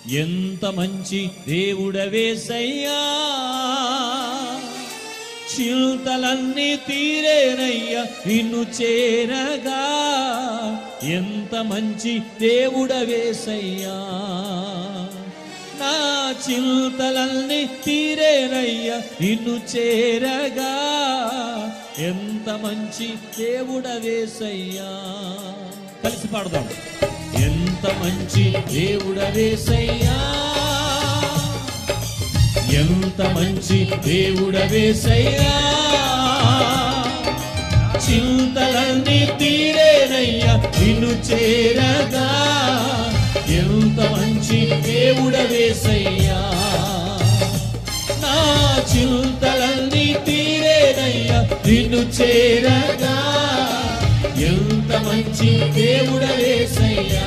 ఎంత మంచి దేవుడవేసయ్యా, చింతలన్నీ తీరేనయ్యా నిన్ను చేరగా. ఎంత మంచి దేవుడవేసయ్యా, నా చింతలన్నీ తీరేనయ్యా నిన్ను చేరగా. ఎంత మంచి దేవుడవేసయ్యా. కలిసి పాడదాం. ఎంత మంచి దేవుడవేసయ్యా, ఎంత మంచి దేవుడవేసయ్యా, చింతలన్నీ తీరేనయ్యా నిన్ను చేరగా. ఎంత మంచి దేవుడవేసయ్యా, నా చింతలన్నీ తీరేనయ్యా నిన్ను చేరగా. ఎంత మంచి దేవుడవేసయ్యా.